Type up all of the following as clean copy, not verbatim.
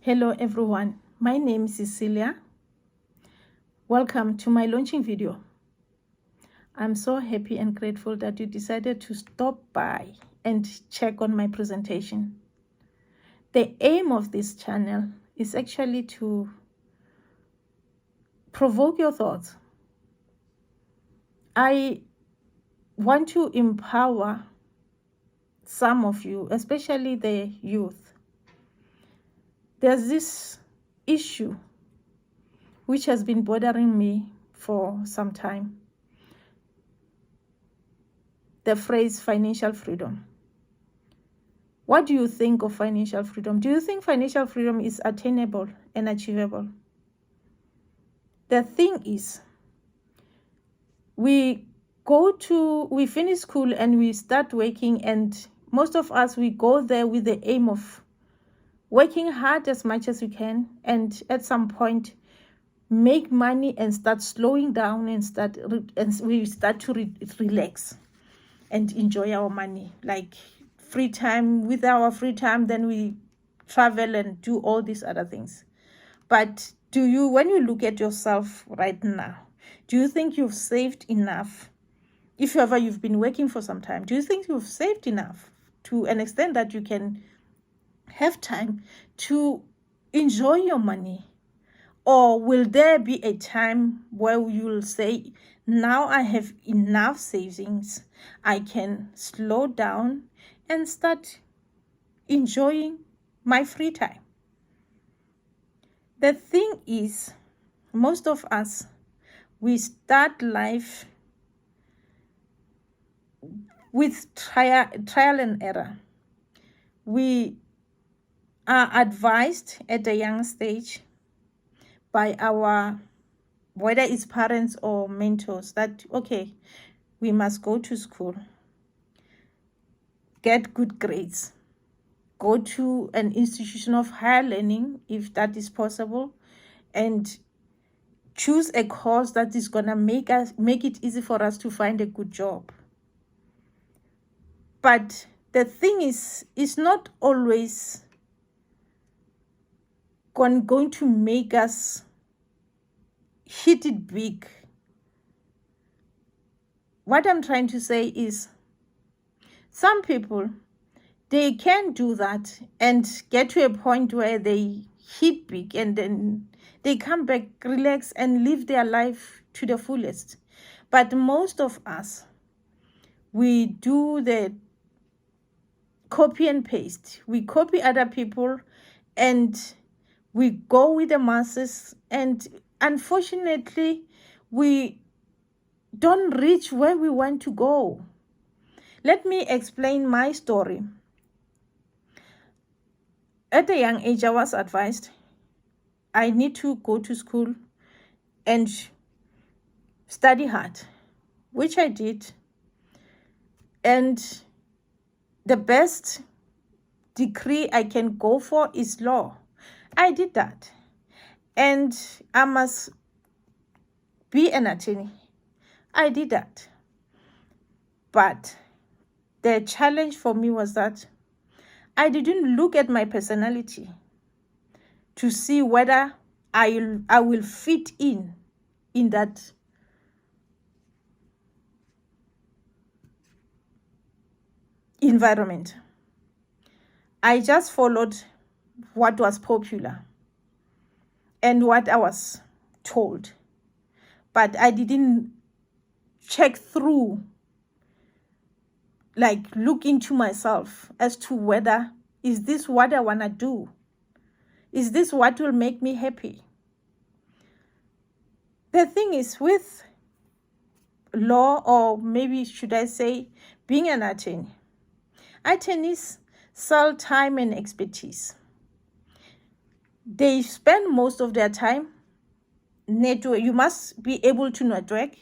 Hello everyone, my name is Cecilia. Welcome to my launching video. I'm so happy and grateful that you decided to stop by and check on my presentation. The aim of this channel is actually to provoke your thoughts. I want to empower some of you, especially the youth. There's this issue which has been bothering me for some time. The phrase financial freedom. What do you think of financial freedom? Do you think financial freedom is attainable and achievable? The thing is, we finish school and we start working, and most of us, we go there with the aim of working hard as much as we can, and at some point make money and start slowing down and we start to relax and enjoy our money, like free time. With our free time, then we travel and do all these other things. But when you look at yourself right now, do you think you've saved enough? If ever you've been working for some time, do you think you've saved enough to an extent that you can have time to enjoy your money? Or will there be a time where you'll say, now I have enough savings, I can slow down and start enjoying my free time? The thing is, most of us, we start life with trial and error. We are advised at a young stage by our, whether it's parents or mentors, that, okay, we must go to school, get good grades, go to an institution of higher learning, if that is possible, and choose a course that is going to make it easy for us to find a good job. But the thing is, it's not always going to make us hit it big. What I'm trying to say is, some people, they can do that and get to a point where they hit big, and then they come back, relax, and live their life to the fullest. But most of us, we do the copy and paste. We copy other people and we go with the masses, and unfortunately, we don't reach where we want to go. Let me explain my story. At a young age, I was advised I need to go to school and study hard, which I did. And the best degree I can go for is law. I did that. And I must be an attorney. I did that. But the challenge for me was that I didn't look at my personality to see whether I will fit in that environment. I just followed what was popular and what I was told, but I didn't check through, like look into myself as to whether, is this what I want to do? Is this what will make me happy? The thing is, with law, or maybe should I say being an attorney, attorneys sell time and expertise. They spend most of their time network. You must be able to network.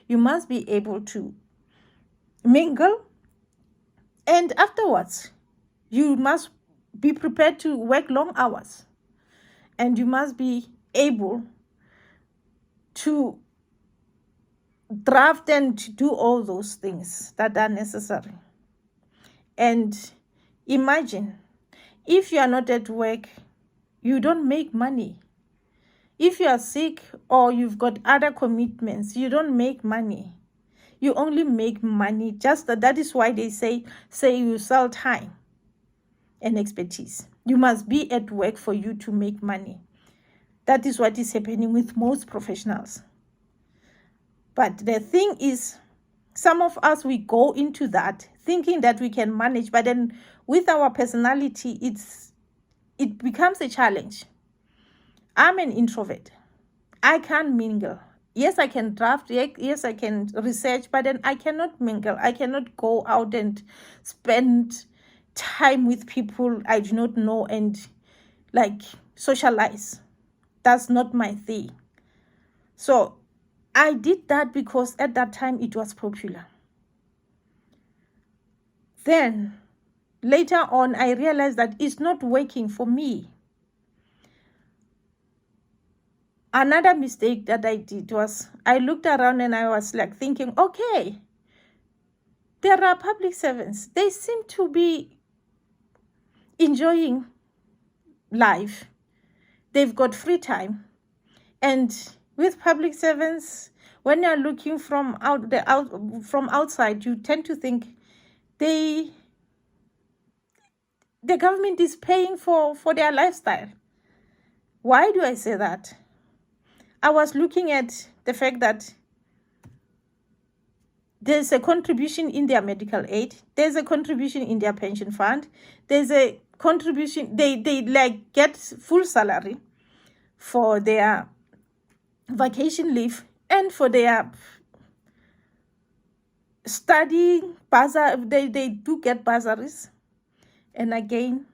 You must be able to mingle. And afterwards, you must be prepared to work long hours. And you must be able to draft and to do all those things that are necessary. And imagine, if you are not at work you don't make money. If you are sick or you've got other commitments, you don't make money. You only make money. Just that is why they say you sell time and expertise. You must be at work for you to make money. That is what is happening with most professionals. But the thing is, some of us, we go into that thinking that we can manage, but then with our personality, it becomes a challenge. I'm an introvert. I can't mingle. Yes, I can draft. Yes, I can research, but then I cannot mingle. I cannot go out and spend time with people I do not know and like socialize. That's not my thing. So I did that because at that time it was popular. Then later on, I realized that it's not working for me. Another mistake that I did was I looked around and I was like thinking, okay, there are public servants. They seem to be enjoying life. They've got free time. And with public servants, when you're looking from outside, you tend to think the government is paying for their lifestyle. Why do I say that? I was looking at the fact that there's a contribution in their medical aid. There's a contribution in their pension fund. There's a contribution. They like get full salary for their vacation leave and for their studying bursar. They do get bursaries. And again,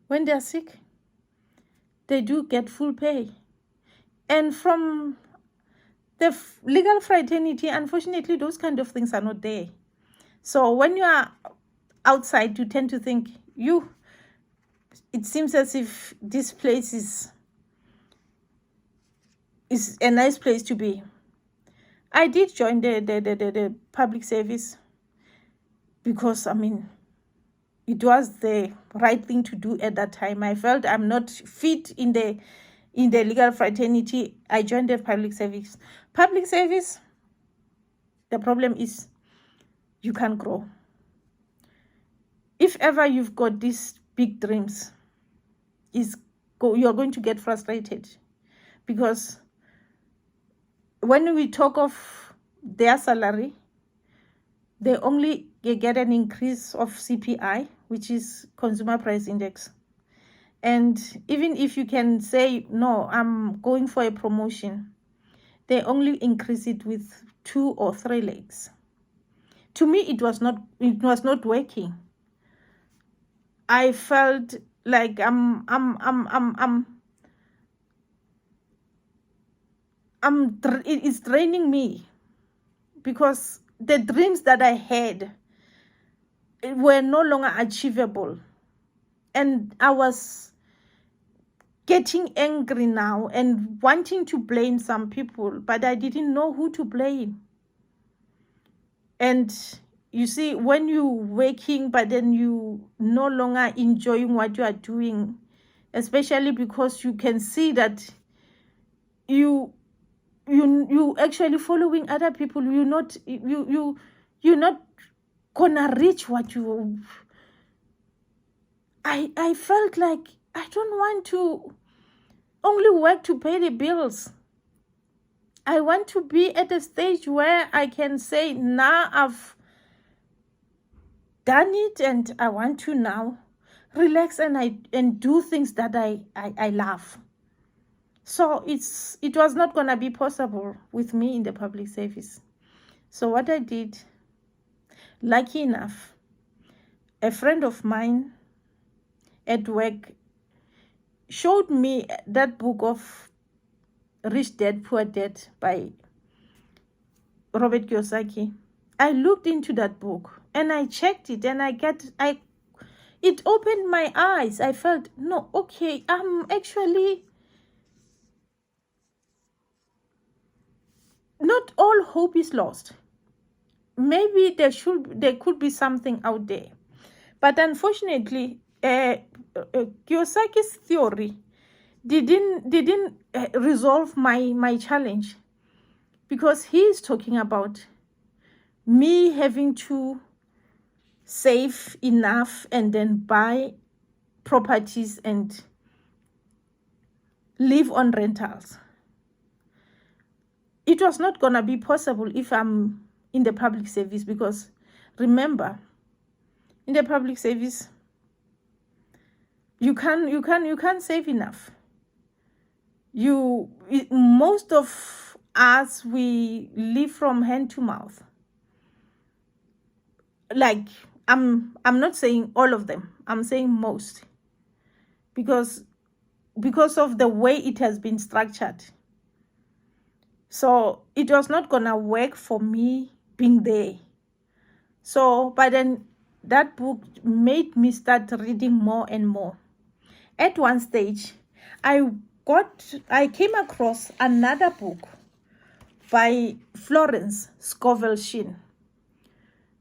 when they're sick, they do get full pay. And from the legal fraternity, unfortunately, those kind of things are not there. So when you are outside, you tend to think, it seems as if this place is a nice place to be. I did join the public service because, it was the right thing to do at that time. I felt I'm not fit in the legal fraternity. I joined the public service. Public service, the problem is you can't grow. If ever you've got these big dreams, you're going to get frustrated, because when we talk of their salary, they only get an increase of CPI, which is Consumer Price Index. And even if you can say, no, I'm going for a promotion, they only increase it with 2 or 3 legs. To me, it was not working. I felt like it's draining me, because the dreams that I had were no longer achievable. And I was getting angry now and wanting to blame some people, but I didn't know who to blame. And you see, when you're working, but then you no longer enjoying what you are doing, especially because you can see that you actually following other people, you're not gonna reach what you. I felt like I don't want to only work to pay the bills. I want to be at a stage where I can say, now I've done it, and I want to now relax and do things that I love. So it was not going to be possible with me in the public service. So what I did, lucky enough, a friend of mine at work showed me that book of Rich Dad, Poor Dad by Robert Kiyosaki. I looked into that book and I checked it, and it opened my eyes. I felt, no, okay, I'm actually, not all hope is lost. Maybe there could be something out there. But unfortunately, Kiyosaki's theory didn't resolve my challenge, because he is talking about me having to save enough and then buy properties and live on rentals. It was not gonna be possible if I'm in the public service, because remember, in the public service, you can't save enough. Most of us, we live from hand to mouth. Like, I'm not saying all of them, I'm saying most, because of the way it has been structured. So it was not gonna work for me being there. So, but then that book made me start reading more and more. At one stage, I came across another book by Florence Scovel Shinn,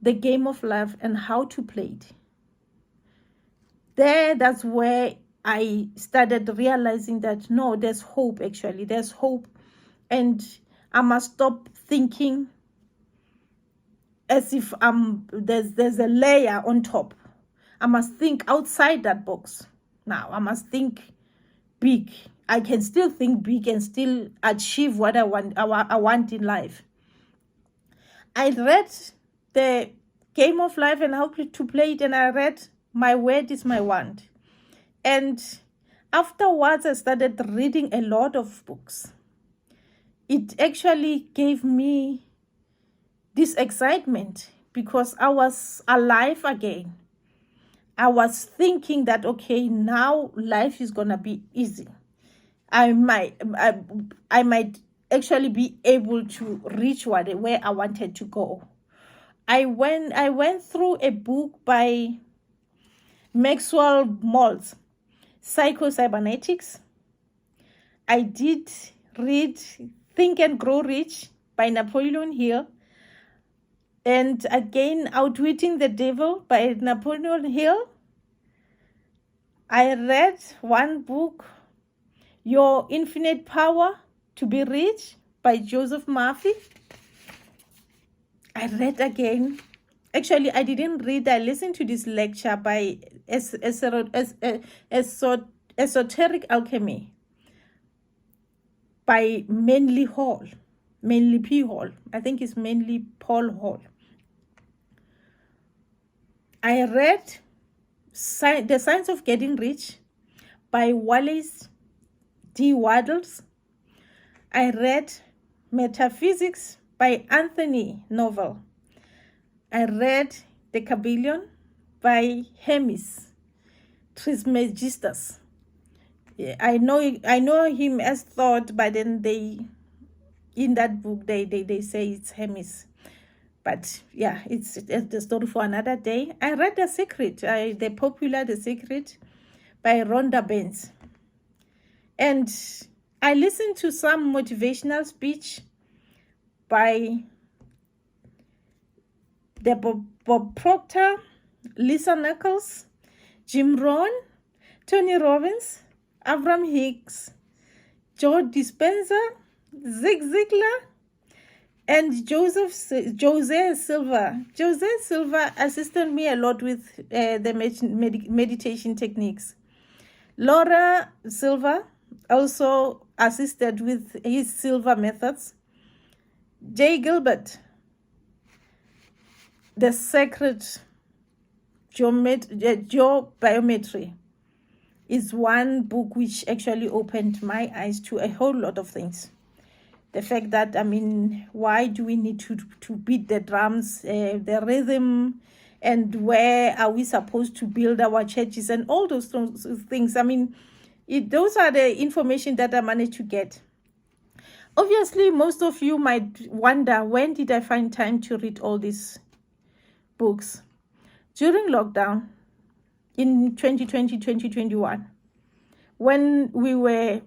The Game of Life and How to Play It. That's where I started realizing that no, there's hope. Actually, there's hope, and I must stop thinking as if there's a layer on top. I must think outside that box. Now I must think big. I can still think big and still achieve what I want in life. I read The Game of Life and How to Play It, and I read My Word is My Wand. And afterwards, I started reading a lot of books. It actually gave me this excitement because I was alive again. I was thinking that, okay, now life is gonna be easy. I might actually be able to reach where I wanted to go. I went through a book by Maxwell Maltz, Psycho-Cybernetics. I did read Think and Grow Rich by Napoleon Hill. And again, Outwitting the Devil by Napoleon Hill. I read one book, Your Infinite Power to Be Rich by Joseph Murphy. I read again. Actually, I didn't read. I listened to this lecture by Esoteric Alchemy by Manly P. Hall. I think it's Manly Paul Hall. I read The Science of Getting Rich by Wallace D. Waddles. I read Metaphysics by Anthony Novel. I read The Kabbalion by Hermes Trismegistus. I know him as Thought, but then in that book they say it's Hermes. But yeah, it's the story for another day. I read The Secret, The Secret by Rhonda Byrne. And I listened to some motivational speech by Bob Proctor, Lisa Nichols, Jim Rohn, Tony Robbins, Abraham Hicks, Joe Dispenza, Zig Ziglar, and Jose Silva. Jose Silva assisted me a lot with the meditation techniques. Laura Silva also assisted with his Silva methods. Jay Gilbert, The Sacred Geobiometry, is one book which actually opened my eyes to a whole lot of things. The fact that, why do we need to beat the drums, the rhythm, and where are we supposed to build our churches and all those things. Those are the information that I managed to get. Obviously, most of you might wonder, when did I find time to read all these books? During lockdown in 2020, 2021, when we were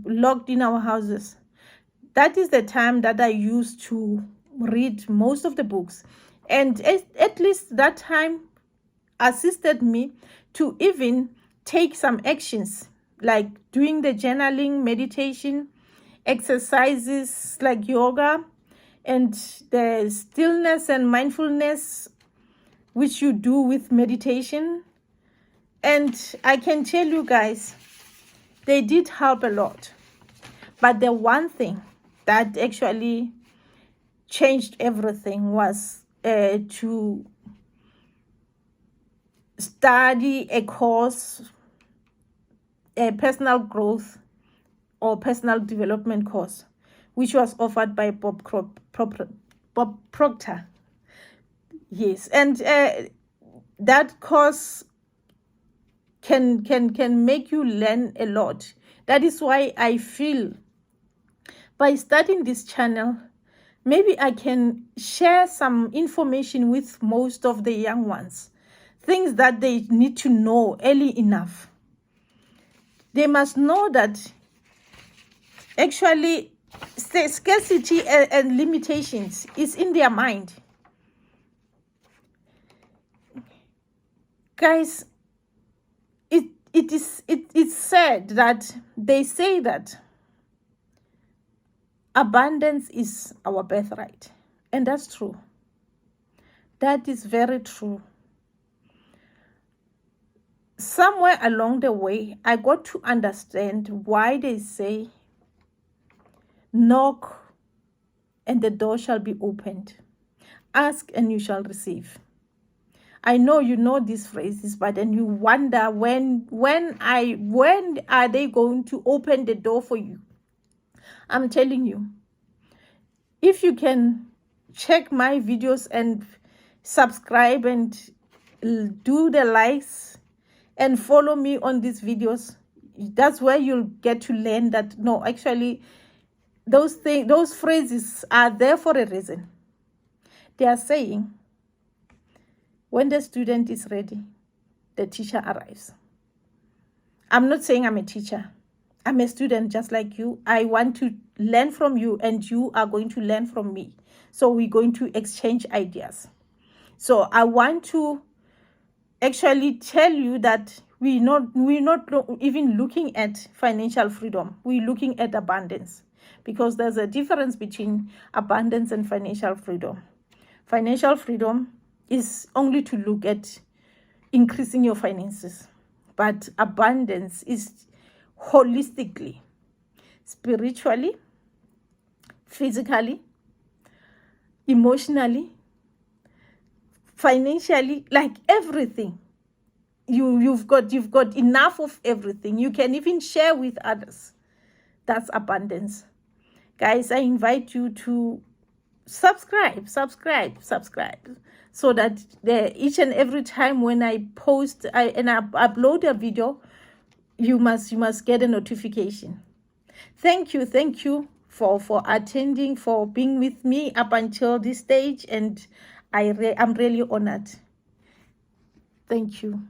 locked in our houses, that is the time that I used to read most of the books. And at least that time assisted me to even take some actions like doing the journaling, meditation, exercises like yoga, and the stillness and mindfulness which you do with meditation. And I can tell you guys, they did help a lot. But the one thing that actually changed everything was to study a course, a personal growth or personal development course, which was offered by Bob Proctor. Yes, and that course can make you learn a lot. That is why I feel by starting this channel, maybe I can share some information with most of the young ones, things that they need to know early enough. They must know that actually scarcity and limitations is in their mind. Guys, it's said that they say that abundance is our birthright, and that's true. That is very true. Somewhere along the way, I got to understand why they say, knock and the door shall be opened. Ask and you shall receive. I know you know these phrases, but then you wonder when are they going to open the door for you? I'm telling you, if you can check my videos and subscribe and do the likes and follow me on these videos, that's where you'll get to learn that no, actually those phrases are there for a reason. They are saying, when the student is ready, the teacher arrives. I'm not saying I'm a teacher. I'm a student just like you. I want to learn from you, and you are going to learn from me. So we're going to exchange ideas. So I want to actually tell you that we're not even looking at financial freedom. We're looking at abundance, because there's a difference between abundance and financial freedom. Financial freedom is only to look at increasing your finances, but abundance is holistically, spiritually, physically, emotionally, financially, like everything. You've got enough of everything. You can even share with others. That's abundance. Guys, I invite you to subscribe, so that each and every time when I post and I upload a video, you must get a notification. Thank you for attending, for being with me up until this stage, and I'm really honored. Thank you.